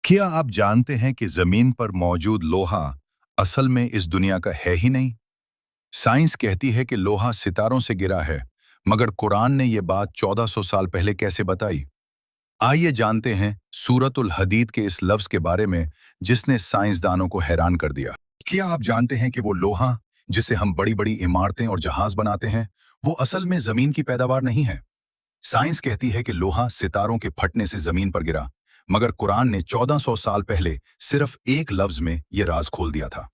क्या आप जानते हैं कि जमीन पर मौजूद लोहा असल में इस दुनिया का है ही नहीं? साइंस कहती है कि लोहा सितारों से गिरा है, मगर कुरान ने ये बात 1400 साल पहले कैसे बताई? आइए जानते हैं सूरतुल हदीद के इस लफ्ज के बारे में जिसने साइंसदानों को हैरान कर दिया। क्या आप जानते हैं कि वो लोहा जिससे हम बड़ी बड़ी इमारतें और जहाज बनाते हैं, वो असल में जमीन की पैदावार नहीं है? साइंस कहती है कि लोहा सितारों के फटने से जमीन पर गिरा, मगर कुरान ने 1400 साल पहले सिर्फ एक लफ्ज में यह राज खोल दिया था।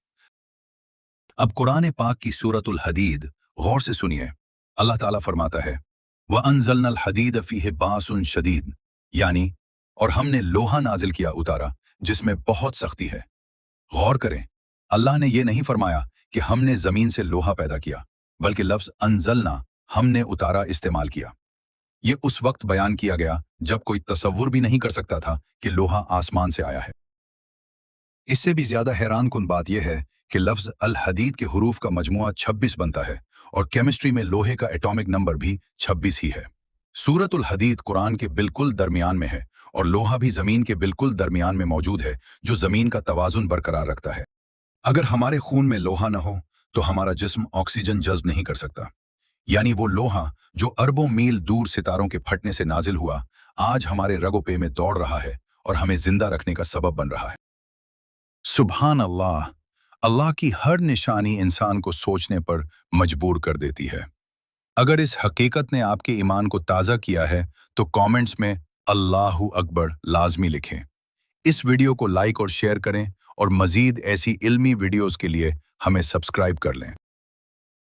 अब कुरान पाक की सूरतुल हदीद गौर से सुनिए। अल्लाह ताला फरमाता है, व अनजलनल हदीद फीह बासुन शदीद, यानी और हमने लोहा नाजिल किया उतारा जिसमें बहुत सख्ती है। गौर करें, अल्लाह ने यह नहीं फरमाया कि हमने जमीन से लोहा पैदा किया, बल्कि लफ्ज अनजलना, हमने उतारा, इस्तेमाल किया। ये उस वक्त बयान किया गया जब कोई तसव्वुर भी नहीं कर सकता था कि लोहा आसमान से आया है। इससे भी ज्यादा हैरान कुन बात यह है कि लफ्ज अल हदीद के हुरूफ का मजमुआ 26 बनता है और केमिस्ट्री में लोहे का एटॉमिक नंबर भी 26 ही है। सूरतुल हदीद कुरान के बिल्कुल दरमियान में है और लोहा भी जमीन के बिल्कुल दरमियान में मौजूद है, जो जमीन का तवाजुन बरकरार रखता है। अगर हमारे खून में लोहा न हो तो हमारा जिस्म ऑक्सीजन जज्ब नहीं कर सकता। यानी वो लोहा जो अरबों मील दूर सितारों के फटने से नाजिल हुआ, आज हमारे रगोपे में दौड़ रहा है और हमें जिंदा रखने का सबब बन रहा है। सुभान अल्लाह, अल्लाह की हर निशानी इंसान को सोचने पर मजबूर कर देती है। अगर इस हकीकत ने आपके ईमान को ताज़ा किया है तो कमेंट्स में अल्लाहु अकबर लाजमी लिखें। इस वीडियो को लाइक और शेयर करें और मज़ीद ऐसी इल्मी वीडियोस के लिए हमें सब्सक्राइब कर लें।